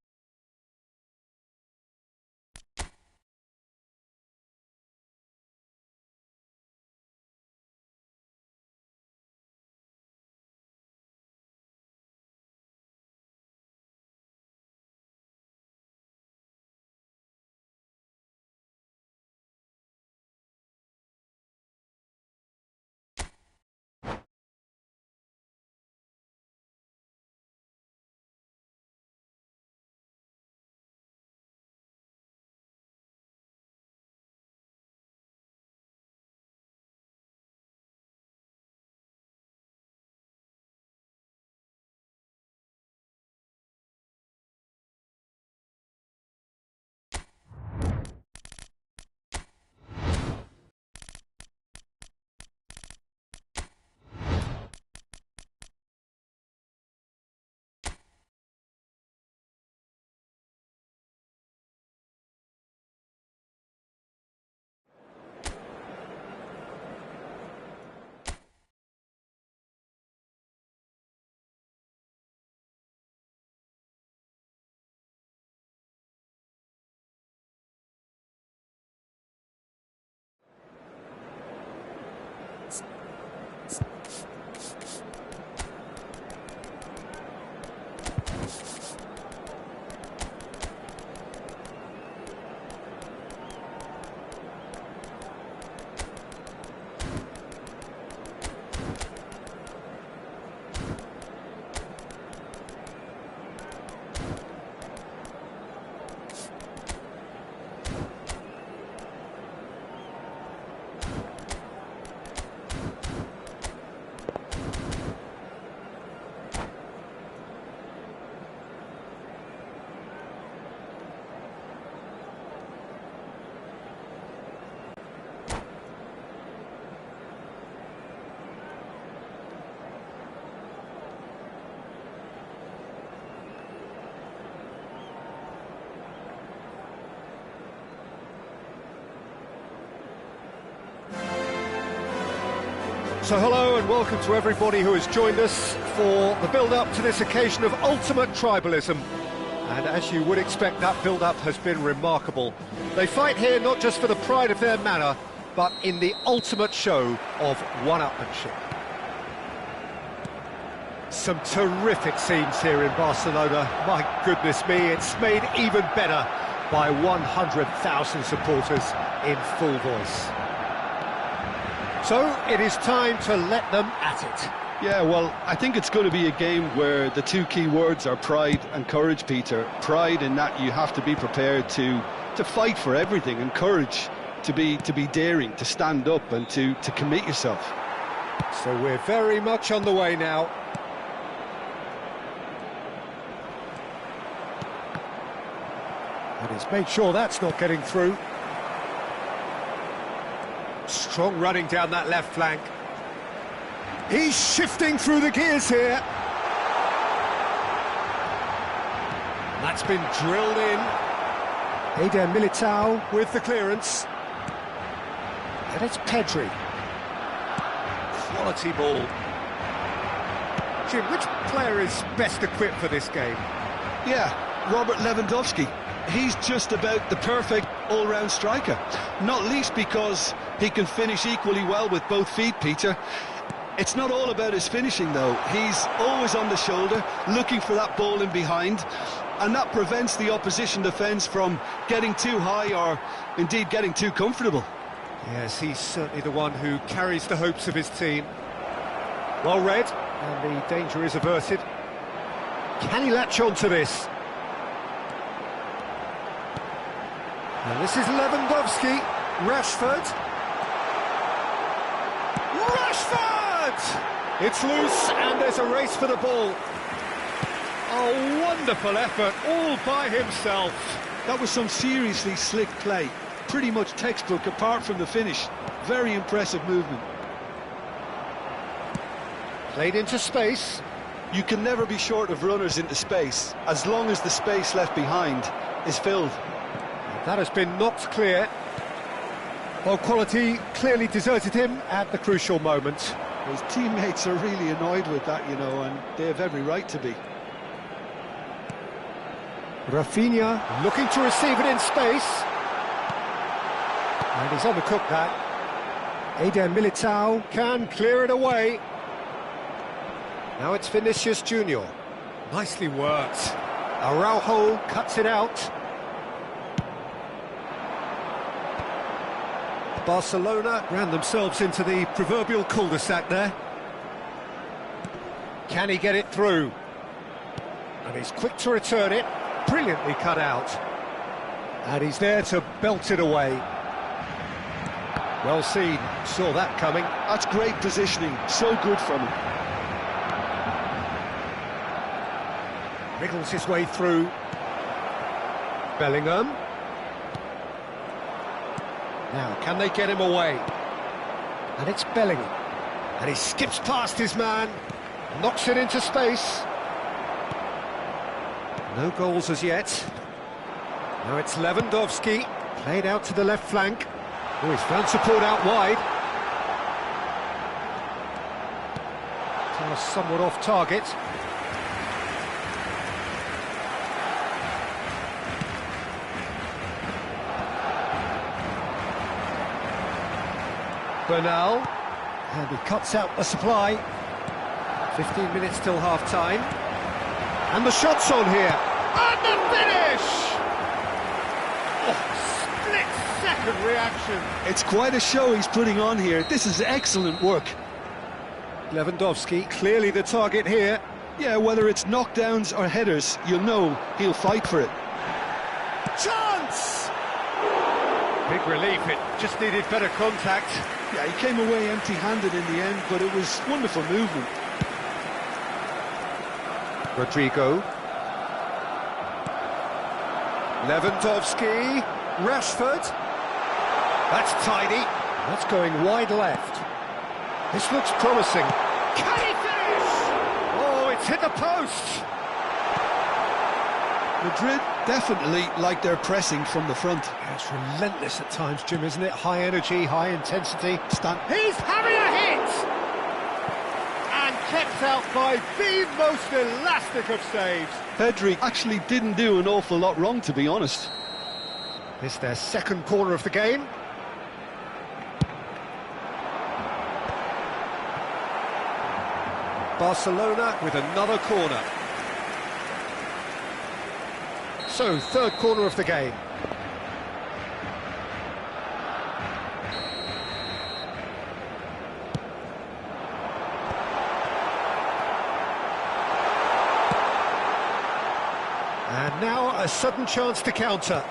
So hello and welcome to everybody who has joined us for the build-up to this occasion of ultimate tribalism. And as you would expect, that build-up has been remarkable. They fight here not just for the pride of their manor, but in the ultimate show of one-upmanship. Some terrific scenes here in Barcelona. My goodness me, it's made even better by 100,000 supporters in full voice. So it is time to let them at it.
Yeah, well, I think it's going to be a game where the two key words are pride and courage, Peter. Pride in that you have to be prepared to fight for everything, and courage to be daring, to stand up and to commit yourself.
So we're very much on the way now.
And he's made sure that's not getting through.
Strong running down that left flank. He's shifting through the gears here. That's been drilled in.
Eder Militao
With the clearance.
and it's Pedri.
Quality ball. Jim, which player is best equipped for this game?
Yeah, Robert Lewandowski. He's just about the perfect all-round striker. Not least because he can finish equally well with both feet, Peter. It's not all about his finishing, though. He's always on the shoulder, looking for that ball in behind, and that prevents the opposition defence from getting too high or, indeed, getting too comfortable.
Yes, he's certainly the one who carries the hopes of his team. Well read. And the danger is averted. Can he latch on to this? And this is Lewandowski. Rashford. Rashford! It's loose and there's a race for the ball. A wonderful effort, all by himself.
That was some seriously slick play. Pretty much textbook apart from the finish. Very impressive movement.
Played into space.
You can never be short of runners into space, as long as the space left behind is filled.
That has been knocked clear. Well, quality clearly deserted him at the crucial moment.
His teammates are really annoyed with that, you know, and they have every right to be.
Rafinha looking to receive it in space. And he's undercooked that. Eder Militao can clear it away. Now it's Vinicius Junior. Nicely worked. Araujo cuts it out. Barcelona ran themselves into the proverbial cul-de-sac there. Can he get it through? And he's quick to return it. Brilliantly cut out. And he's there to belt it away. Well seen, saw that coming.
That's great positioning, so good from him.
Wriggles his way through. Bellingham. Now, can they get him away? And it's Bellingham. And he skips past his man. Knocks it into space. No goals as yet. Now it's Lewandowski. Played out to the left flank. Oh, he's found support out wide. Somewhat off target. Bernal, and he cuts out the supply. 15 minutes till half-time. And the shot's on here. And the finish! Oh, split-second reaction.
It's quite a show he's putting on here. This is excellent work.
Lewandowski, clearly the target here.
Yeah, whether it's knockdowns or headers, you'll know he'll fight for it.
Chance! Big relief, it just needed better contact.
Yeah, he came away empty-handed in the end, but it was wonderful movement.
Rodrigo. Lewandowski. Rashford. That's tidy. That's going wide left. This looks promising. Can he finish? Oh, it's hit the post.
Madrid definitely like their pressing from the front.
Yeah, it's relentless at times, Jim, isn't it? High energy, high intensity. He's having a hit! And kept out by the most elastic of saves.
Pedri actually didn't do an awful lot wrong, to be honest.
It's their second corner of the game. Barcelona with another corner. So, third corner of the game. And now a sudden chance to counter.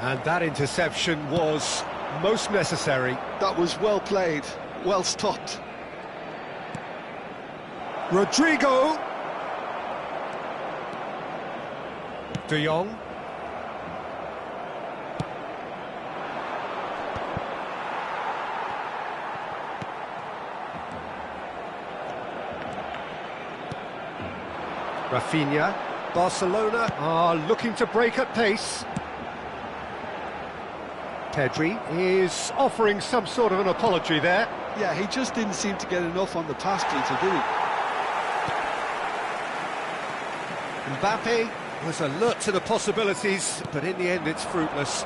And that interception was most necessary.
That was well played, well stopped.
Rodrigo. De Jong. Rafinha. Barcelona are looking to break at pace. Pedri is offering some sort of an apology there.
Yeah, he just didn't seem to get enough on the pass, Peter, did he?
Mbappe was alert to the possibilities, but in the end it's fruitless.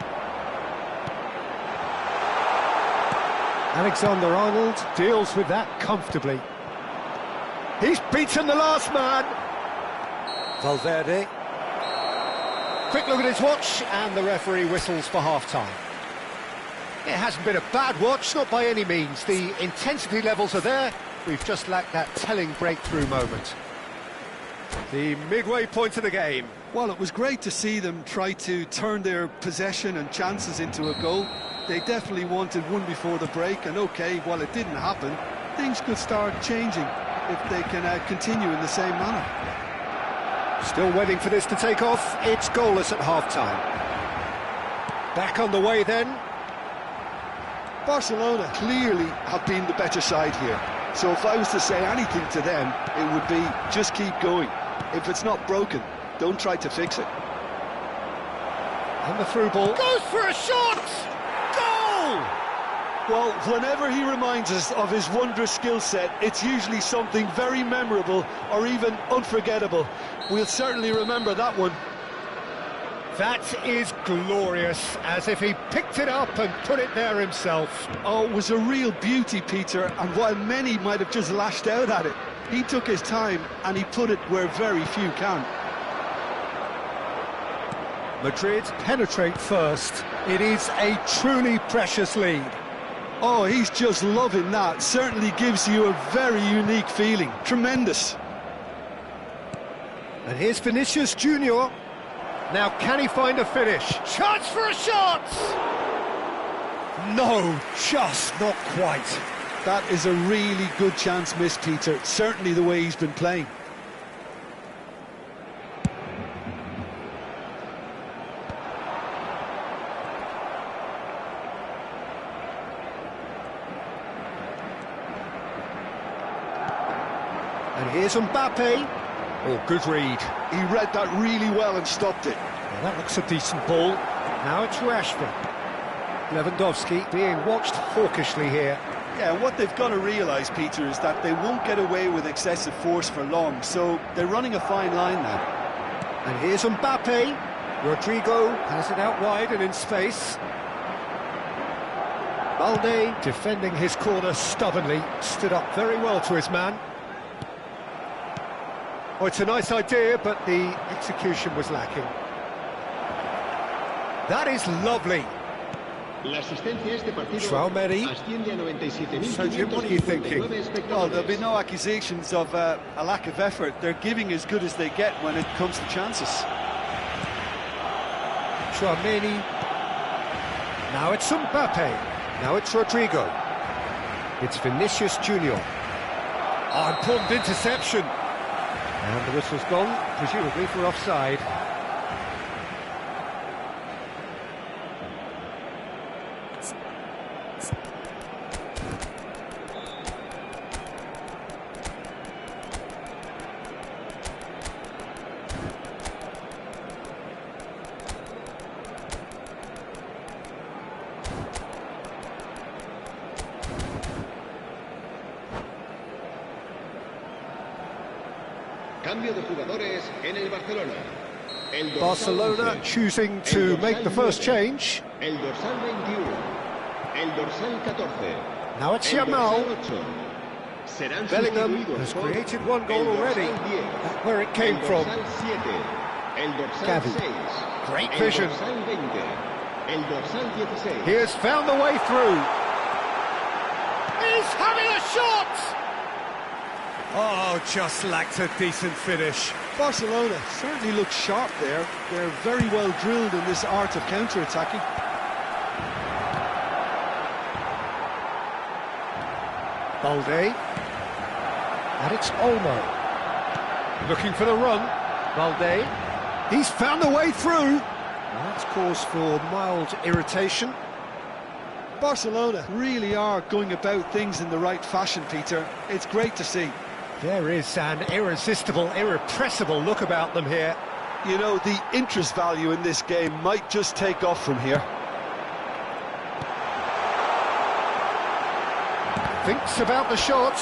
Alexander-Arnold deals with that comfortably. He's beaten the last man. Valverde. Quick look at his watch, and the referee whistles for half-time. It hasn't been a bad watch, not by any means. The intensity levels are there, we've just lacked that telling breakthrough moment. The midway point of the game.
Well, it was great to see them try to turn their possession and chances into a goal. They definitely wanted one before the break, and okay, while it didn't happen, things could start changing if they can continue in the same manner.
Still waiting for this to take off. It's goalless at half-time. Back on the way then.
Barcelona clearly have been the better side here. So if I was to say anything to them, it would be just keep going. If it's not broken, don't try to fix it.
And the through ball. Goes for a shot! Goal!
Well, whenever he reminds us of his wondrous skill set, it's usually something very memorable or even unforgettable. We'll certainly remember that one.
That is glorious, as if he picked it up and put it there himself.
Oh, it was a real beauty, Peter, and while many might have just lashed out at it, he took his time and he put it where very few can.
Madrid penetrate first. It is a truly precious lead.
Oh, he's just loving that. Certainly gives you a very unique feeling. Tremendous.
And here's Vinicius Junior. Now, can he find a finish? Chance for a shot! No, just not quite.
That is a really good chance missed, Peter. Certainly the way he's been playing.
And here's Mbappe. Oh, good read.
He read that really well and stopped it.
Well, that looks a decent ball. Now it's Rashford. Lewandowski being watched hawkishly here.
Yeah, what they've got to realise, Peter, is that they won't get away with excessive force for long, so they're running a fine line now.
And here's Mbappe. Rodrigo has it out wide and in space. Balde, defending his corner stubbornly, stood up very well to his man. Oh, it's a nice idea, but the execution was lacking. That is lovely.
La asistencia a este partido asciende a 97.559
So, Jim, what are you thinking?
Well, there'll be no accusations of a lack of effort. They're giving as good as they get when it comes to chances.
Chouameni. Now it's Mbappe. Now it's Rodrigo. It's Vinicius Junior. Oh, important interception. And the whistle's gone, presumably for offside.
Cambio de jugadores en el Barcelona.
Barcelona choosing to make the first change.
El dorsal 21. El dorsal 14.
Now it's Yamal.
Serán
Bellingham
sustituidos
has
por
created one goal
el dorsal
already.
10,
That's where it came
el
from.
dorsal 7, el dorsal
Gavi.
6,
Great
el
vision.
dorsal 20, el dorsal 16.
He has found the way through. He's having a shot! Oh, just lacked a decent finish.
Barcelona certainly looks sharp there. They're very well drilled in this art of counter-attacking.
Balde. And it's Olmo. Looking for the run. Balde. He's found the way through. That's cause for mild irritation.
Barcelona really are going about things in the right fashion, Peter. It's great to see.
There is an irresistible, irrepressible look about them here.
You know, the interest value in this game might just take off from here.
Thinks about the shot.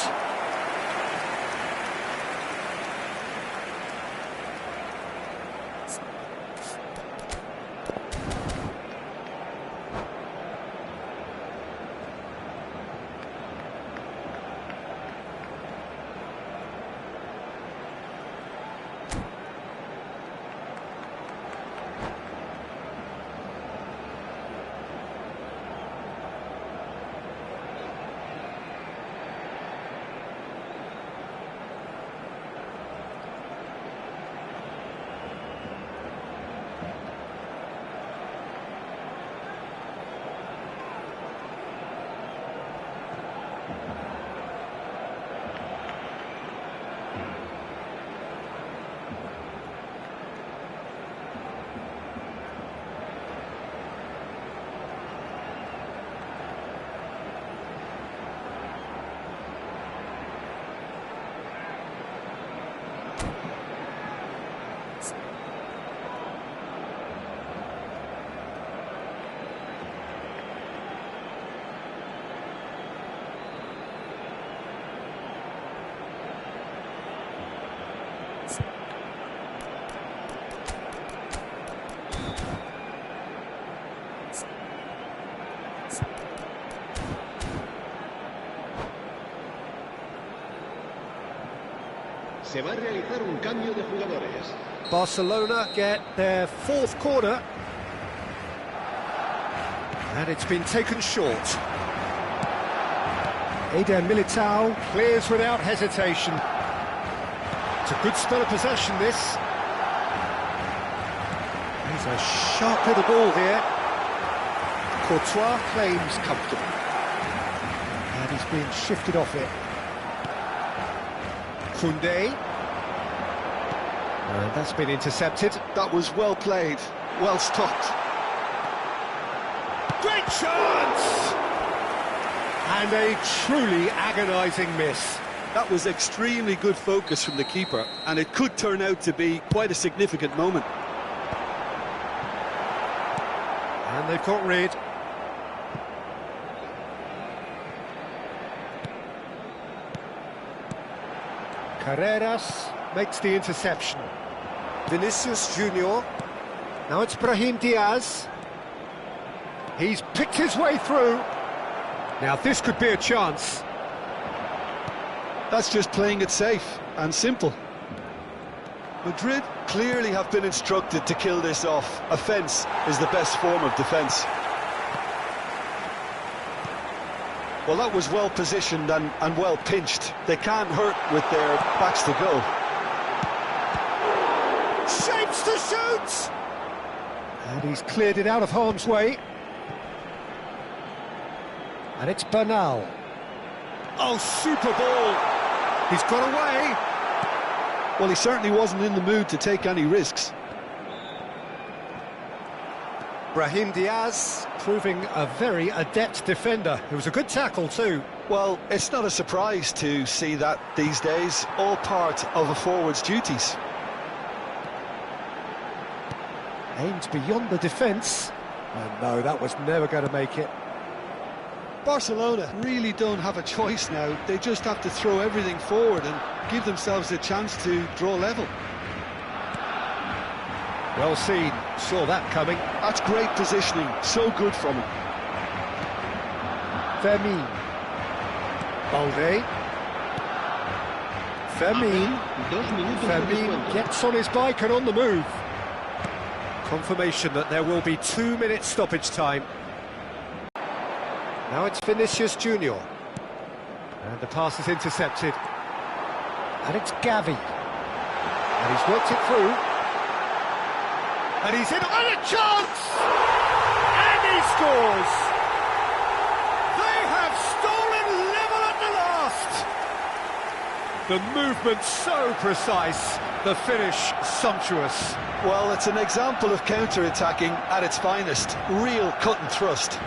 Se va a realizar un cambio de jugadores.
Barcelona get their fourth corner. And it's been taken short. Eder Militao clears without hesitation. It's a good spell of possession, this. He's a sharp little ball here. Courtois claims comfortable. And he's been shifted off it. Koundé. And that's been intercepted.
That was well played, well stopped.
Great chance! And a truly agonising miss.
That was extremely good focus from the keeper, and it could turn out to be quite a significant moment.
And they've got rid. Carreras makes the interception. Vinicius Junior. Now it's Brahim Diaz. He's picked his way through. Now this could be a chance.
That's just playing it safe and simple. Madrid clearly have been instructed to kill this off. Offence is the best form of defence. Well, that was well positioned and well pinched. They can't hurt with their backs to go.
Shapes to shoot! And he's cleared it out of harm's way. And it's Bernal. Oh, super ball! He's got away.
Well, he certainly wasn't in the mood to take any risks.
Brahim Diaz proving a very adept defender. It was a good tackle too.
Well, it's not a surprise to see that these days, all part of a forward's duties.
Aimed beyond the defence. And no, that was never going to make it.
Barcelona really don't have a choice now. They just have to throw everything forward and give themselves a chance to draw level.
Well seen, saw that coming.
That's great positioning, so good from him.
Fermin. Balde. Fermin. Fermin gets on his bike and on the move. Confirmation that there will be 2 minutes stoppage time. Now it's Vinicius Junior. And the pass is intercepted. And it's Gavi. And he's worked it through. And he's in on a chance! And he scores! They have stolen level at the last! The movement so precise, the finish sumptuous.
Well, it's an example of counter-attacking at its finest. Real cut and thrust.